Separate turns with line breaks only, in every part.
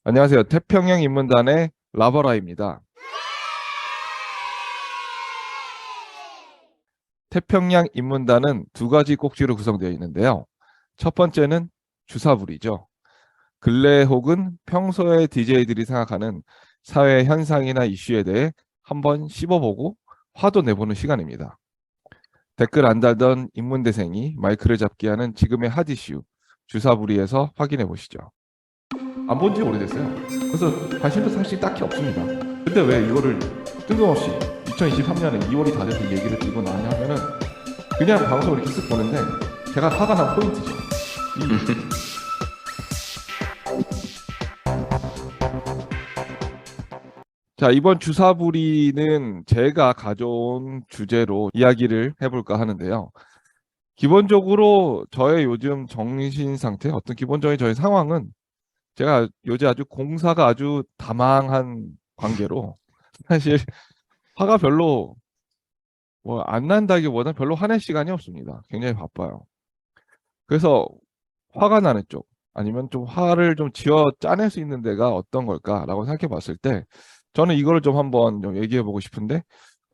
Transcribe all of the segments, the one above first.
안녕하세요. 태평양 인문단의 라버라입니다. 태평양 인문단은 두 가지 꼭지로 구성되어 있는데요. 첫 번째는 주사부리죠. 근래 혹은 평소에 DJ들이 생각하는 사회 현상이나 이슈에 대해 한번 씹어보고 화도 내보는 시간입니다. 댓글 안 달던 인문대생이 마이크를 잡게 하는 지금의 핫 이슈, 주사부리에서 확인해 보시죠. 안 본 지 오래됐어요. 그래서 관심도 사실 딱히 없습니다. 근데 왜 이거를 뜬금없이 2023년에 2월이 다 돼서 얘기를 들고 나냐 하면은 그냥 방송을 이렇게 쓱 보는데 제가 화가 난 포인트죠. 자, 이번 주사부리는 제가 가져온 주제로 이야기를 해볼까 하는데요. 기본적으로 저의 요즘 정신 상태, 어떤 기본적인 저의 상황은 제가 요새 아주 공사가 아주 다망한 관계로 사실 화가 별로 뭐 안 난다기보다는 별로 화낼 시간이 없습니다. 굉장히 바빠요. 그래서 화가 나는 쪽 아니면 좀 화를 좀 지어 짜낼 수 있는 데가 어떤 걸까라고 생각해 봤을 때 저는 이거를 좀 한번 좀 얘기해 보고 싶은데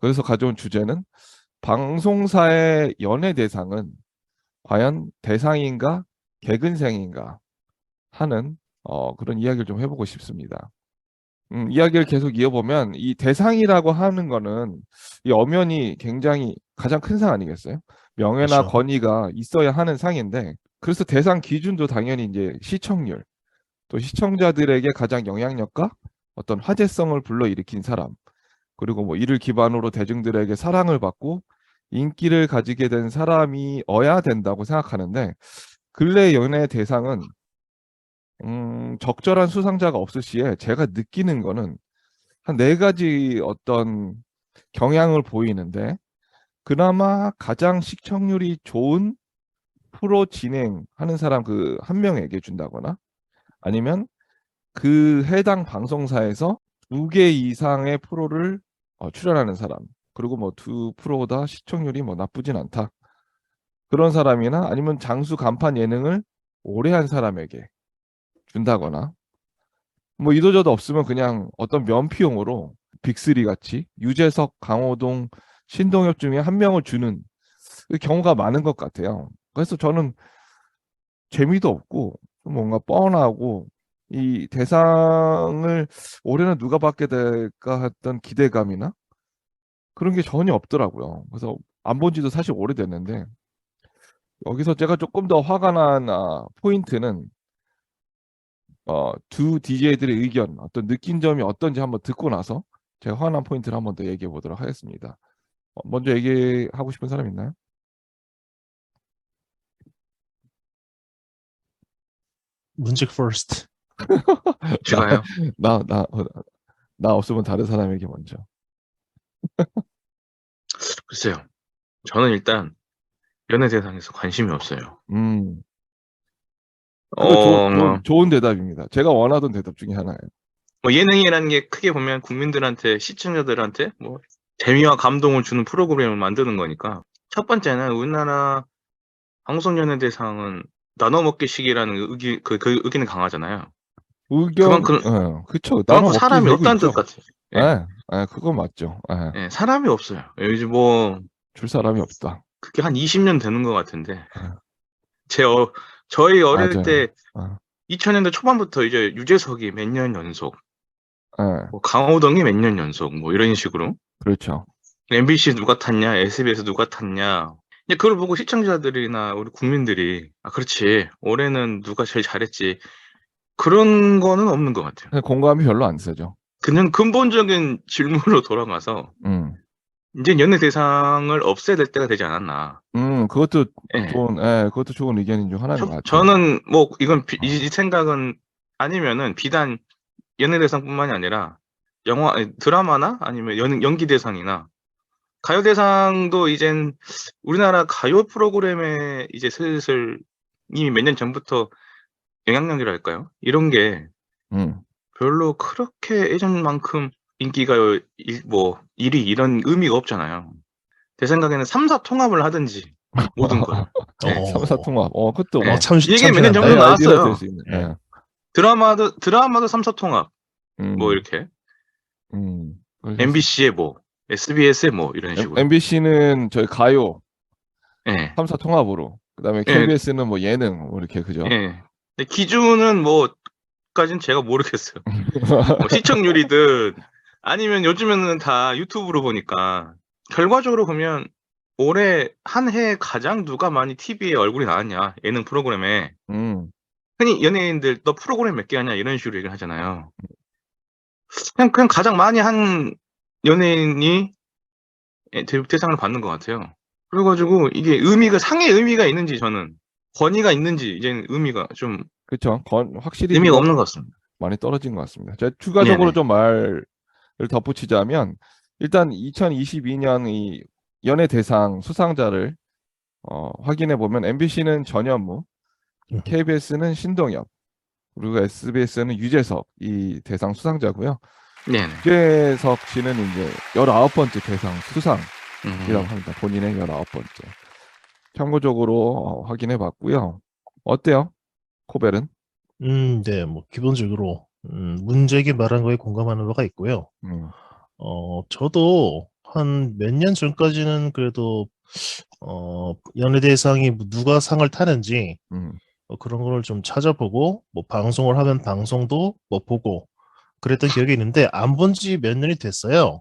그래서 가져온 주제는 방송사의 연예 대상은 과연 대상인가 개근생인가 하는 그런 이야기를 좀 해보고 싶습니다. 이야기를 계속 이어보면 이 대상이라고 하는 거는 이 엄연히 굉장히 가장 큰 상 아니겠어요? 명예나
그렇죠.
권위가 있어야 하는 상인데 그래서 대상 기준도 당연히 이제 시청률 또 시청자들에게 가장 영향력과 어떤 화제성을 불러일으킨 사람 그리고 뭐 이를 기반으로 대중들에게 사랑을 받고 인기를 가지게 된 사람이어야 된다고 생각하는데 근래 연예 대상은 적절한 수상자가 없을 시에 제가 느끼는 거는 한 네 가지 어떤 경향을 보이는데 그나마 가장 시청률이 좋은 프로 진행하는 사람 그 한 명에게 준다거나 아니면 그 해당 방송사에서 두 개 이상의 프로를 출연하는 사람 그리고 뭐 두 프로다 시청률이 뭐 나쁘진 않다 그런 사람이나 아니면 장수 간판 예능을 오래 한 사람에게 준다거나 뭐 이도저도 없으면 그냥 어떤 면피용으로 빅3 같이 유재석, 강호동, 신동엽 중에 한 명을 주는 그 경우가 많은 것 같아요. 그래서 저는 재미도 없고 좀 뭔가 뻔하고 이 대상을 올해는 누가 받게 될까 했던 기대감이나 그런 게 전혀 없더라고요. 그래서 안 본 지도 사실 오래됐는데 여기서 제가 조금 더 화가 난 포인트는 두 DJ들의 의견, 어떤 느낀 점이 어떤지 한번 듣고 나서 제가 화난 포인트를 한번 더 얘기해 보도록 하겠습니다. 먼저 얘기하고 싶은 사람 있나요?
문직 first.
나,
제가요?
나, 나, 나 없으면 다른 사람에게 먼저.
글쎄요. 저는 일단 연예 대상에서 관심이 없어요.
음, 그거
뭐,
좋은 대답입니다. 제가 원하던 대답 중에 하나예요.
뭐 예능이라는 게 크게 보면 국민들한테, 시청자들한테 뭐 재미와 감동을 주는 프로그램을 만드는 거니까. 첫 번째는 우리나라 방송연예 대상은 나눠 먹기식이라는 그 의견이 강하잖아요.
의견,
그만큼,
그쵸. 나눠
그만큼
먹기
사람이
되고
없다는 뜻
있죠.
같아요. 예,
예, 그거 맞죠. 예,
예, 사람이 없어요. 요즘 뭐,
줄 사람이 없다.
그게 한 20년 되는 것 같은데.
예,
제, 저희 어릴
맞아요.
때 2000년대 초반부터 이제 유재석이 몇 년 연속,
예,
뭐 강호동이 몇 년 연속, 뭐 이런 식으로.
그렇죠.
MBC 누가 탔냐, SBS 누가 탔냐. 이제 그걸 보고 시청자들이나 우리 국민들이, 아, 그렇지. 올해는 누가 제일 잘했지. 그런 거는 없는 것 같아요.
공감이 별로 안 세죠.
그냥 근본적인 질문으로 돌아가서,
음.
이제 연예 대상을 없애야 될 때가 되지 않았나.
그것도
예.
그것도 좋은 의견인 중 하나인 것 같아요.
저는 뭐, 이건, 이 생각은 아니면은 비단 연예 대상뿐만이 아니라 드라마나 아니면 연기 대상이나 가요 대상도 이젠 우리나라 가요 프로그램에 이제 슬슬 이미 몇 년 전부터 영향력이랄까요? 이런 게
음.
별로 그렇게 예전만큼 인기가 뭐 1위 이런 의미가 없잖아요. 제 생각에는 3사 통합을 하든지 모든 걸. 예.
삼사통합. 그것도
예.
참
이게 몇 년
참신한데.
전부터
아이디어가 될
나왔어요.
수 있는.
예.
드라마도 삼사통합, 뭐,
음,
이렇게.
그러셨어요.
MBC의 뭐, SBS의 뭐, 이런 식으로.
MBC는 저희 가요
예,
3사 통합으로, 그다음에
예,
KBS는 뭐 예능 뭐 이렇게 그죠?
예. 근데 기준은 뭐까지는 제가 모르겠어요. 뭐 시청률이든 아니면 요즘에는 다 유튜브로 보니까 결과적으로 보면 올해 한 해 가장 누가 많이 TV에 얼굴이 나왔냐, 예능 프로그램에.
음,
흔히 연예인들 너 프로그램 몇 개 하냐 이런 식으로 얘기를 하잖아요. 그냥 가장 많이 한 연예인이 대상을 받는 것 같아요. 그래가지고 이게 상의 의미가 있는지, 저는 권위가 있는지 이제는 의미가 좀
그렇죠. 확실히
의미가
그건
없는 것 같습니다.
많이 떨어진 것 같습니다. 제가 추가적으로
네네.
좀 말을 덧붙이자면 일단 2022년 이 연예 대상 수상자를 확인해 보면 MBC는 전현무, KBS는 신동엽, 그리고 SBS는 유재석 이 대상 수상자고요.
네네.
유재석 씨는 이제 19번째 대상 수상이라고
음.
합니다. 본인의 19번째. 참고적으로 확인해 봤고요. 어때요? 코벨은?
네, 뭐 기본적으로 문제에게 말한 거에 공감하는 바가 있고요.
음,
저도 한 몇 년 전까지는 그래도 연예대상이 뭐 누가 상을 타는지
음,
그런 거를 좀 찾아보고 뭐 방송을 하면 방송도 뭐 보고 그랬던 기억이 있는데 안 본 지 몇 년이 됐어요.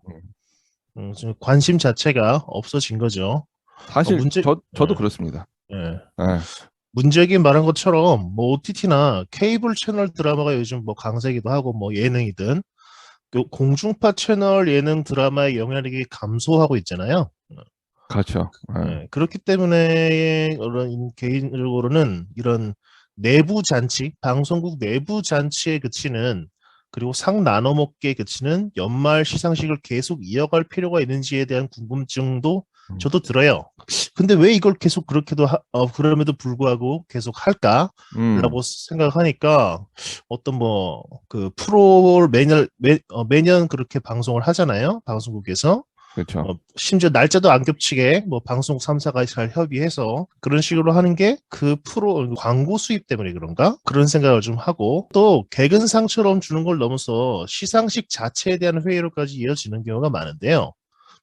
음.
좀 관심 자체가 없어진 거죠.
사실
문제,
저도
예,
그렇습니다.
예.
예,
문제긴 말한 것처럼 뭐 OTT나 케이블 채널 드라마가 요즘 뭐 강세기도 하고 뭐 예능이든 그 공중파 채널 예능 드라마의 영향력이 감소하고 있잖아요.
그렇죠. 예,
그렇기 때문에 개인적으로는 이런 내부 잔치, 방송국 내부 잔치에 그치는 그리고 상 나눠 먹기에 그치는 연말 시상식을 계속 이어갈 필요가 있는지에 대한 궁금증도
음,
저도 들어요. 근데 왜 이걸 계속 그럼에도 불구하고 계속
음,
할까라고 생각하니까 어떤 뭐 그 프로를 매년 그렇게 방송을 하잖아요. 방송국에서.
그렇죠.
심지어 날짜도 안 겹치게 뭐 방송 3사가 잘 협의해서 그런 식으로 하는 게 그 프로 광고 수입 때문에 그런가? 그런 생각을 좀 하고 또 개근상처럼 주는 걸 넘어서 시상식 자체에 대한 회의로까지 이어지는 경우가 많은데요.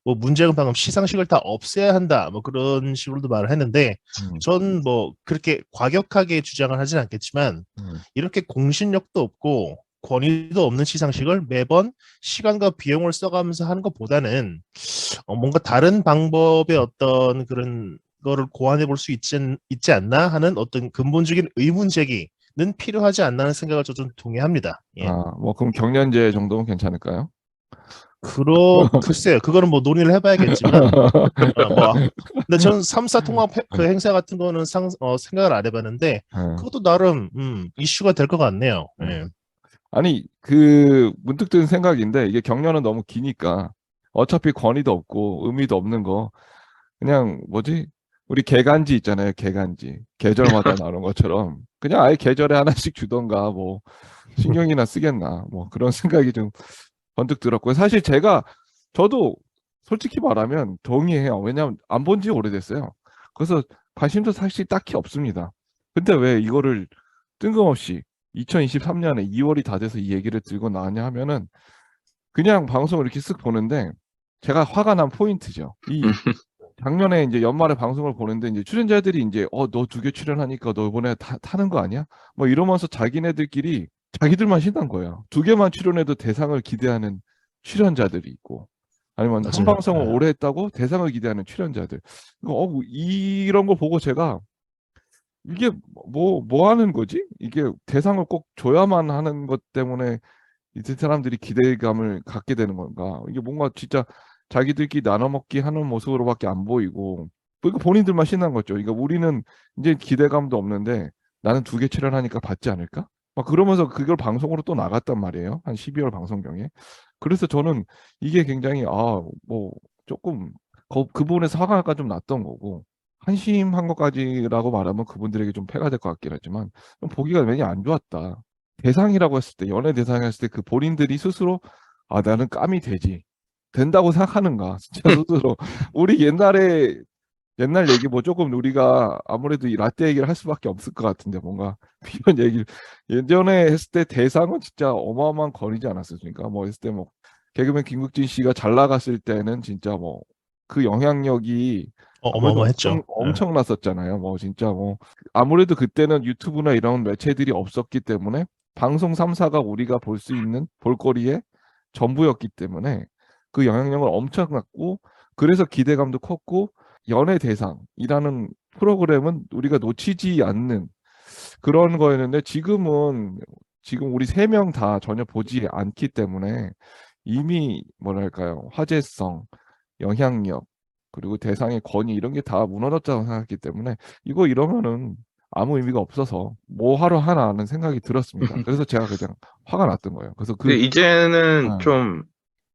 뭐 문제는 방금 시상식을 다 없애야 한다 뭐 그런 식으로도 말을 했는데
음,
전 뭐 그렇게 과격하게 주장을 하진 않겠지만
음,
이렇게 공신력도 없고 권위도 없는 시상식을 매번 시간과 비용을 써가면서 하는 것보다는 뭔가 다른 방법의 어떤 그런 거를 고안해 볼 수 있지 않나 하는 어떤 근본적인 의문 제기는 필요하지 않나 하는 생각을 저 좀 동의합니다. 예.
뭐 그럼 경련제 정도면 괜찮을까요?
글쎄요. 그거는 뭐 논의를 해봐야겠지만, 뭐, 근데 저는 3사 통합 그 행사 같은 거는 생각을 안 해봤는데,
예,
그것도 나름, 이슈가 될 것 같네요.
예.
예.
아니 그 문득 든 생각인데 이게 경련은 너무 기니까 어차피 권위도 없고 의미도 없는 거 그냥 뭐지? 우리 개간지 있잖아요. 개간지. 계절마다 나오는 것처럼 그냥 아예 계절에 하나씩 주던가 뭐 신경이나 쓰겠나 뭐 그런 생각이 좀 번뜩 들었고요. 사실 저도 솔직히 말하면 동의해요. 왜냐하면 안 본 지 오래됐어요. 그래서 관심도 사실 딱히 없습니다. 근데 왜 이거를 뜬금없이 2023년에 2월이 다 돼서 이 얘기를 들고 나왔냐 하면은 그냥 방송을 이렇게 쓱 보는데 제가 화가 난 포인트죠. 이 작년에 이제 연말에 방송을 보는데 이제 출연자들이 이제 너 2개 출연하니까 너 이번에 타는 거 아니야? 뭐 이러면서 자기네들끼리 자기들만 신난 거예요. 2개만 출연해도 대상을 기대하는 출연자들이 있고 아니면 한
맞아요.
방송을
예.
오래 했다고 대상을 기대하는 출연자들. 뭐 이런 거 보고 제가 이게 뭐 하는 거지? 이게 대상을 꼭 줘야만 하는 것 때문에 이 사람들이 기대감을 갖게 되는 건가? 이게 뭔가 진짜 자기들끼리 나눠 먹기 하는 모습으로밖에 안 보이고, 그러니까 본인들만 신난 거죠. 그러니까 우리는 이제 기대감도 없는데 나는 2개 출연하니까 받지 않을까? 막 그러면서 그걸 방송으로 또 나갔단 말이에요. 한 12월 방송경에. 그래서 저는 이게 굉장히 뭐 조금 그 부분에서 화가 좀 났던 거고 한심한 것까지라고 말하면 그분들에게 좀 폐가 될 것 같긴 하지만 좀 보기가 괜히 안 좋았다. 대상이라고 했을 때 연예 대상이 했을 때 그 본인들이 스스로 나는 깜이 되지 된다고 생각하는가 진짜 스스로 우리 옛날에 옛날 얘기 뭐 조금 우리가 아무래도 이 라떼 얘기를 할 수밖에 없을 것 같은데 뭔가 이런 얘기를 예전에 했을 때 대상은 진짜 어마어마한 건이지 않았습니까? 뭐 했을 때 뭐 개그맨 김국진 씨가 잘 나갔을 때는 진짜 뭐 그 영향력이 아무래도
어마어마했죠.
엄청났었잖아요. 뭐 진짜 뭐 아무래도 그때는 유튜브나 이런 매체들이 없었기 때문에 방송 3사가 우리가 볼 수 있는 볼거리의 전부였기 때문에 그 영향력을 엄청났고 그래서 기대감도 컸고 연예 대상이라는 프로그램은 우리가 놓치지 않는 그런 거였는데 지금 우리 세 명 다 전혀 보지 않기 때문에 이미 뭐랄까요 화제성, 영향력 그리고 대상의 권위 이런 게 다 무너졌다고 생각했기 때문에 이거 이러면은 아무 의미가 없어서 뭐 하러 하나는 생각이 들었습니다. 그래서 제가 그냥 화가 났던 거예요. 그래서
근데 이제는
어,
좀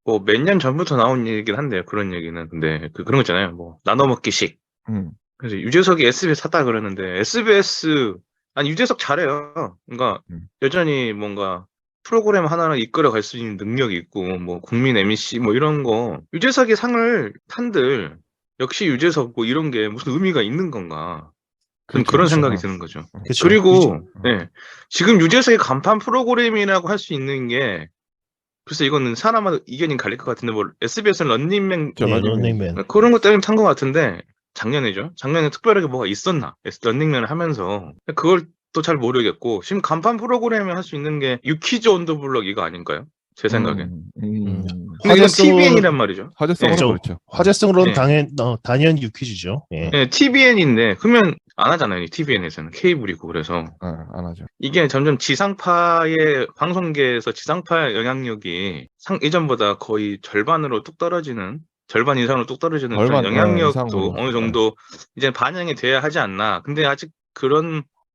뭐 몇 년 전부터 나온 얘기긴 한데요. 그런 얘기는. 근데 그런 거 있잖아요. 뭐 나눠 먹기식.
음,
그래서 유재석이 SBS 샀다 그러는데 SBS 아니 유재석 잘해요. 그러니까
음,
여전히 뭔가 프로그램 하나를 이끌어 갈 수 있는 능력이 있고 뭐 국민 MC 뭐 이런 거 유재석이 상을 탄들 역시 유재석 뭐 이런 게 무슨 의미가 있는 건가? 저는
그렇죠.
그런
그렇죠.
생각이 드는 거죠.
그렇죠.
그리고 예, 지금 유재석의 간판 프로그램이라고 할 수 있는 게 글쎄 이거는 사람마다 이견이 갈릴 것 같은데 뭐 SBS 런닝맨
저
네,
러닝맨이죠.
런닝맨.
그런 것 때문에 탄 것 같은데 작년이죠. 작년에 특별하게 뭐가 있었나? 런닝맨을 하면서 그걸 또 잘 모르겠고 지금 간판 프로그램에 할 수 있는 게 유퀴즈 온 더 블럭 이거 아닌가요? 제 생각엔.
음,
음,
근데 이건
화제성으로는
TVN이란 말이죠. 예,
화제성으로
그렇죠.
그렇죠.
화제성으로는
예,
단연 유퀴즈죠. 예.
예, TVN인데 그러면 안 하잖아요. TVN에서는 케이블이고 그래서
안 하죠.
이게 점점 지상파의 방송계에서 지상파의 영향력이 이전보다 거의 절반으로 뚝 떨어지는 절반 이상으로 뚝 떨어지는 그런
절반
영향력도
이상으로.
어느 정도 이제 반영이 돼야 하지 않나. 근데 아직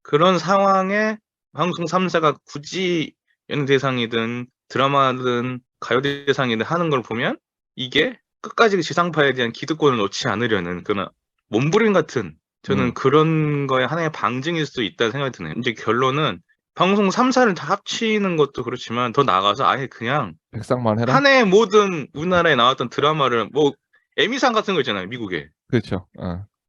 그런 상황에 방송 3사가 굳이 연예대상이든 드라마든 가요대상이든 하는 걸 보면 이게 끝까지 지상파에 대한 기득권을 놓지 않으려는 그런 몸부림 같은 저는 그런 거에 하나의 방증일 수 있다는 생각이 드네요. 이제 결론은 방송 3사를 다 합치는 것도 그렇지만 더 나아가서 아예 그냥
백상만 해라.
한 해의 모든 우리나라에 나왔던 드라마를 뭐 에미상 같은 거 있잖아요, 미국에.
그렇죠.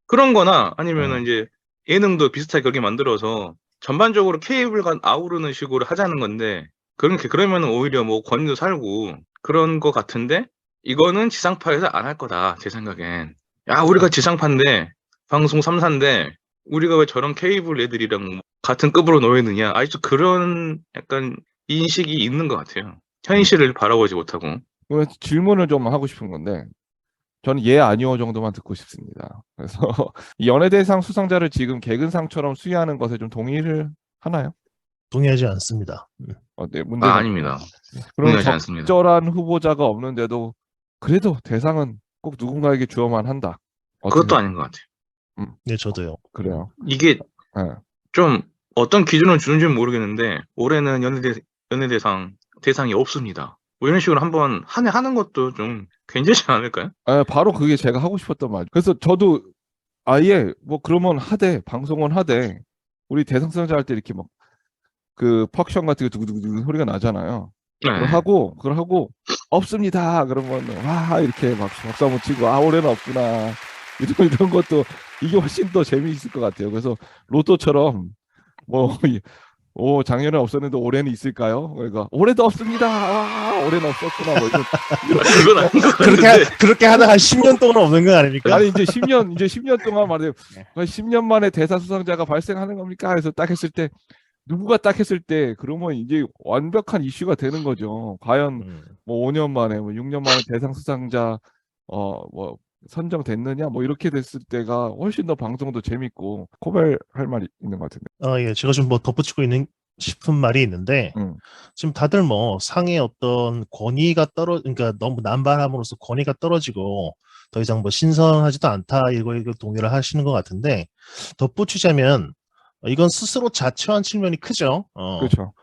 그런 거나 아니면은
어.
이제 예능도 비슷하게 그렇게 만들어서 전반적으로 케이블과 아우르는 식으로 하자는 건데 그러면은 오히려 뭐 권위도 살고 그런 거 같은데 이거는 지상파에서 안 할 거다, 제 생각엔. 야, 우리가 지상파인데 방송 3사인데 우리가 왜 저런 케이블 애들이랑 같은 급으로 놓이느냐. 아직도 그런 약간 인식이 있는 것 같아요. 현실을 바라보지 못하고.
그러면 질문을 좀 하고 싶은 건데 저는 예 아니오 정도만 듣고 싶습니다. 그래서 이 연예대상 수상자를 지금 개근상처럼 수여하는 것에 좀 동의를 하나요?
동의하지 않습니다.
네,
아,
문제는
아닙니다.
그럼
동의하지 않습니다.
적절한 후보자가 없는데도 그래도 대상은 꼭 누군가에게 주어만 한다. 어떻게
그것도 아닌 것
생각해요?
같아요.
네, 저도요.
그래요.
이게
예.
좀 어떤 기준으로 주는지는 모르겠는데 올해는 연예대상 대상이 없습니다. 뭐 이런 식으로 한번 한 해 하는 것도 좀 괜찮지 않을까요?
바로 그게 제가 하고 싶었던 말. 그래서 저도 아예 뭐 그러면 하되 방송은 하되 우리 대상 수상자 할 때 이렇게 막 그 퍽션 같은 게 두구두구 소리가 나잖아요.
네.
그걸 하고 없습니다. 그러면 와 이렇게 막 박수 한번 치고 아 올해는 없구나 이런 것도 이게 훨씬 더 재미있을 것 같아요. 그래서 로또처럼 뭐 작년에 없었는데 올해는 있을까요? 그러니까 올해도 없습니다. 아, 올해는 없었구나. 뭐
그건 아닌 것 같은데.
그렇게 하다가 10년 동안 없는 거 아닙니까?
아니 이제 10년 동안 말이에요. 10년 만에 대사 수상자가 발생하는 겁니까? 그래서 딱 했을 때 누구가 딱 했을 때 그러면 이제 완벽한 이슈가 되는 거죠. 과연
음.
뭐 5년 만에 뭐 6년 만에 대상 수상자 뭐 선정됐느냐 뭐 이렇게 됐을 때가 훨씬 더 방송도 재밌고 코벨 할 말이 있는 것 같은데.
예, 제가 좀 뭐 덧붙이고 있는 싶은 말이 있는데
음,
지금 다들 뭐 상의 어떤 권위가 그러니까 너무 남발함으로써 권위가 떨어지고 더 이상 뭐 신선하지도 않다 이거 동의를 하시는 것 같은데 덧붙이자면 이건 스스로 자초한 측면이 크죠.
그렇죠.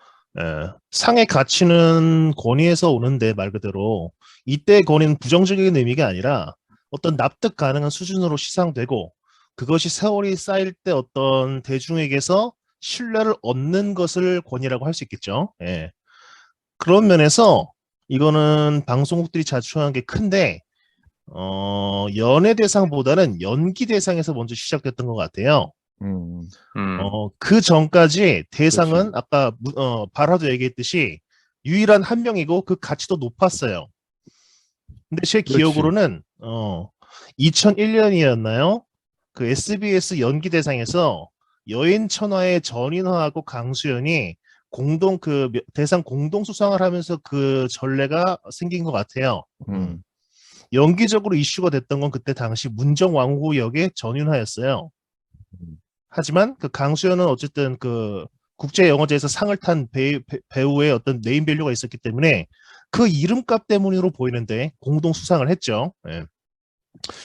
상의 가치는 권위에서 오는데 말 그대로 이때 권위는 부정적인 의미가 아니라 어떤 납득 가능한 수준으로 시상되고 그것이 세월이 쌓일 때 어떤 대중에게서 신뢰를 얻는 것을 권위라고 할 수 있겠죠. 예. 그런 면에서 이거는 방송국들이 자초한 게 큰데 연예대상보다는 연기대상에서 먼저 시작됐던 것 같아요.
음,
그 전까지 대상은
그렇지.
아까 바라도 얘기했듯이 유일한 한 명이고 그 가치도 높았어요. 근데 제
그렇지.
기억으로는 2001년이었나요? 그 SBS 연기대상에서 여인천하의 전인화하고 강수연이 대상 공동 수상을 하면서 그 전례가 생긴 것 같아요.
음,
연기적으로 이슈가 됐던 건 그때 당시 문정왕후 역의 전인화였어요.
음.
하지만 그 강수연은 어쨌든 그 국제영화제에서 상을 탄 배우의 어떤 네임밸류가 있었기 때문에 그 이름값 때문으로 보이는데 공동 수상을 했죠. 예.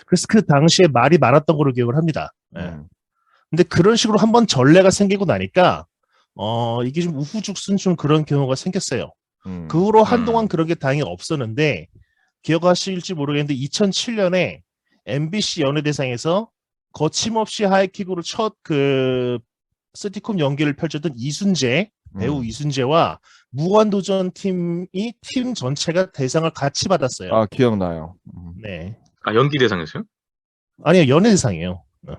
그래서 그 당시에 말이 많았던 걸로 기억을 합니다. 예.
음.
근데 그런 식으로 한번 전례가 생기고 나니까 이게 좀 우후죽순 좀 그런 경우가 생겼어요. 그
음.
후로 한동안 그런 게 다행히 없었는데 기억하실지 모르겠는데 2007년에 MBC 연예대상에서 거침없이 하이킥으로 첫 그 시트콤 연기를 펼쳤던 배우
음.
이순재와 무한도전 팀이 팀 전체가 대상을 같이 받았어요.
아, 기억나요.
네.
아, 연기 대상이었어요?
아니요, 연예대상이에요. 네.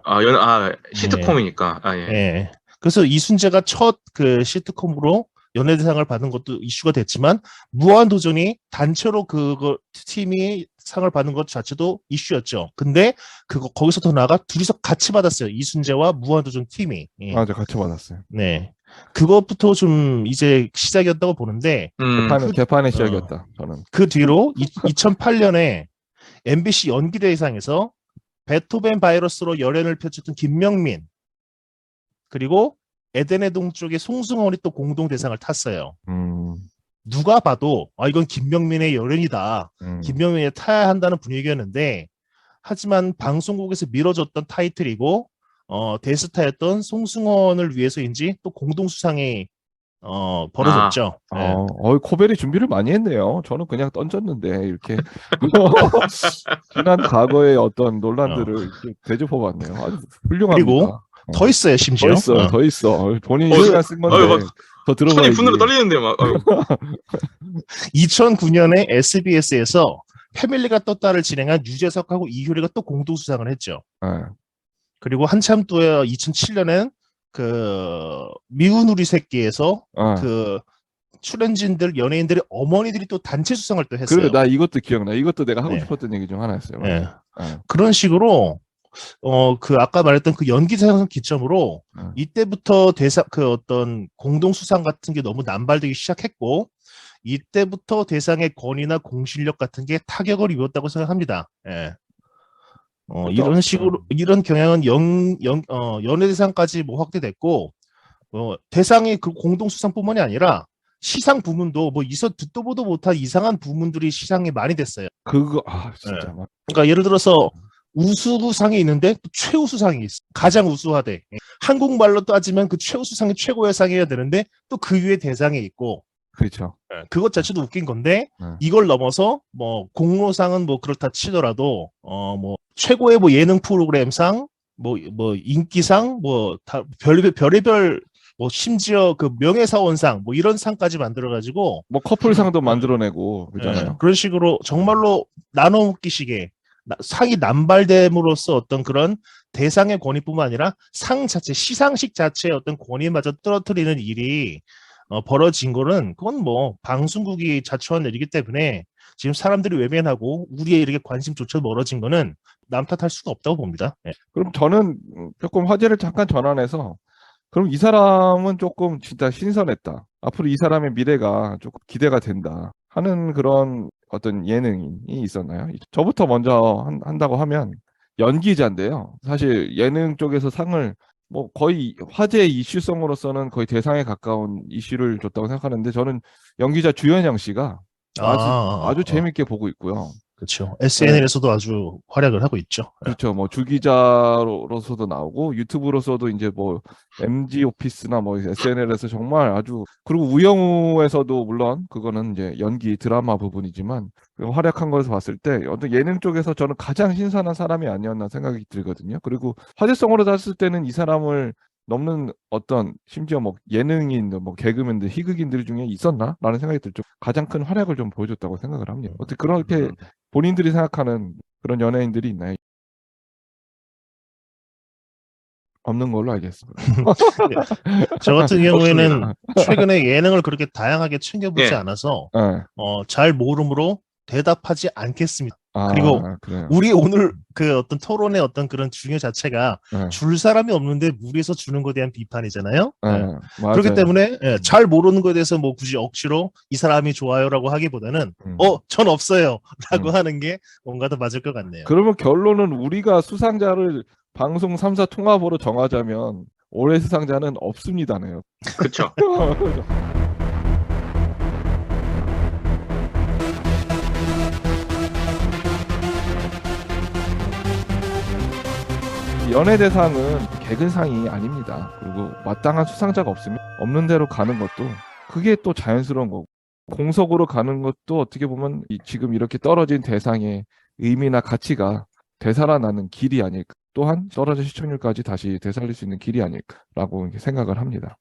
시트콤이니까. 아, 예.
예. 그래서 이순재가 첫 그 시트콤으로 연예대상을 받은 것도 이슈가 됐지만 무한도전이 단체로 그거 팀이 상을 받는 것 자체도 이슈였죠. 근데 거기서 더 나아가 둘이서 같이 받았어요. 이순재와 무한도전 팀이. 예.
맞아, 같이 받았어요.
네. 그것부터 좀 이제 시작이었다고 보는데
개판의
어,
시작이었다, 저는.
그 뒤로 2008년에 MBC 연기대상에서 베토벤 바이러스로 열연을 펼쳤던 김명민 그리고 에덴의 동쪽의 송승헌이 또 공동 대상을 탔어요.
음,
누가 봐도 이건 김명민의 열연이다.
음.
김명민이 타야 한다는 분위기였는데 하지만 방송국에서 미뤄졌던 타이틀이고 대스타였던 송승헌을 위해서인지 또 공동 수상이 벌어졌죠. 예.
코벨이 준비를 많이 했네요. 저는 그냥 던졌는데, 이렇게. 지난 과거의 어떤 논란들을 이렇게 대접해봤네요. 아주 훌륭합니다.
그리고 더 있어요, 심지어.
더 있어요, 더 있어. 본인이
어,
시간 쓴 건데,
막
더
손이
들어봐야지.
분으로 떨리는데 막.
2009년에 SBS에서 패밀리가 떴다를 진행한 유재석하고 이효리가 또 공동 수상을 했죠.
예.
그리고 한참 또 2007년엔 그 미운 우리 새끼에서
어.
그 출연진들 연예인들의 어머니들이 또 단체 수상을 또 했어요.
그래, 나 이것도 기억나. 이것도 내가 하고
네.
싶었던 얘기 중 하나였어요.
네.
예.
그런 식으로 그 아까 말했던 그 연기상 기점으로 이때부터 그 어떤 공동 수상 같은 게 너무 남발되기 시작했고 이때부터 대상의 권위나 공실력 같은 게 타격을 입었다고 생각합니다. 예. 이런 식으로 이런 경향은 연예대상까지 뭐 확대됐고 대상이 그 공동 수상뿐만이 아니라 시상 부문도 뭐 듣도 보도 못한 이상한 부문들이 시상이 많이 됐어요.
진짜.
예. 그러니까 예를 들어서 우수상이 있는데 또 최우수상이 있어. 가장 우수하대. 한국말로 따지면 그 최우수상이 최고의 상이어야 되는데 또 그 위에 대상이 있고.
그렇죠.
그것 자체도 웃긴 건데 이걸 넘어서 뭐 공로상은 뭐 그렇다 치더라도 뭐 최고의 뭐 예능 프로그램상 뭐 인기상 뭐 다 별의별 뭐 심지어 그 명예사원상 뭐 이런 상까지 만들어가지고
뭐 커플상도 만들어내고 그러잖아요.
그런 식으로 정말로 나눠먹기식의 상이 남발됨으로써 어떤 그런 대상의 권위뿐만 아니라 상 자체 시상식 자체의 어떤 권위마저 떨어뜨리는 일이 벌어진 거는 그건 뭐 방송국이 자초한 일이기 때문에 지금 사람들이 외면하고 우리의 이렇게 관심조차 멀어진 거는 남 탓할 수가 없다고 봅니다. 네.
그럼 저는 조금 화제를 잠깐 전환해서 그럼 이 사람은 조금 진짜 신선했다. 앞으로 이 사람의 미래가 조금 기대가 된다 하는 그런 어떤 예능인이 있었나요? 저부터 먼저 한다고 하면 연기자인데요. 사실 예능 쪽에서 상을 뭐 거의 화제 이슈성으로서는 거의 대상에 가까운 이슈를 줬다고 생각하는데 저는 연기자 주현영 씨가 아주 재밌게 보고 있고요.
그렇죠. SNL에서도 아주 활약을 하고 있죠.
그렇죠. 뭐 주기자로서도 나오고 유튜브로서도 이제 뭐 MG 오피스나 뭐 SNL에서 정말 아주 그리고 우영우에서도 물론 그거는 이제 연기 드라마 부분이지만 활약한 것을 봤을 때 어떤 예능 쪽에서 저는 가장 신선한 사람이 아니었나 생각이 들거든요. 그리고 화제성으로 봤을 때는 이 사람을 넘는 어떤 심지어 뭐 예능인, 뭐 개그맨들, 희극인들 중에 있었나라는 생각이 들죠. 가장 큰 활약을 좀 보여줬다고 생각을 합니다. 어떻게 그렇게 본인들이 생각하는 그런 연예인들이 있나요? 없는 걸로 알겠습니다.
저 같은 경우에는
없습니다.
최근에 예능을 그렇게 다양하게 챙겨보지
예.
않아서
네.
잘 모르므로 대답하지 않겠습니다.
아,
그리고
그래요.
우리 오늘 그 어떤 토론의 어떤 그런 중요 자체가
네.
줄 사람이 없는데 무리해서 주는 것에 대한 비판이잖아요.
네,
예.
맞아요.
그렇기 때문에 잘 모르는 것에 대해서 뭐 굳이 억지로 이 사람이 좋아요라고 하기보다는
음.
전 없어요 라고
음.
하는 게 뭔가 더 맞을 것 같네요.
그러면 결론은 우리가 수상자를 방송 3사 통합으로 정하자면 올해 수상자는 없습니다네요.
그쵸.
연예대상은 개근상이 아닙니다. 그리고 마땅한 수상자가 없으면 없는 대로 가는 것도 그게 또 자연스러운 거고 공석으로 가는 것도 어떻게 보면 지금 이렇게 떨어진 대상의 의미나 가치가 되살아나는 길이 아닐까. 또한 떨어진 시청률까지 다시 되살릴 수 있는 길이 아닐까라고 생각을 합니다.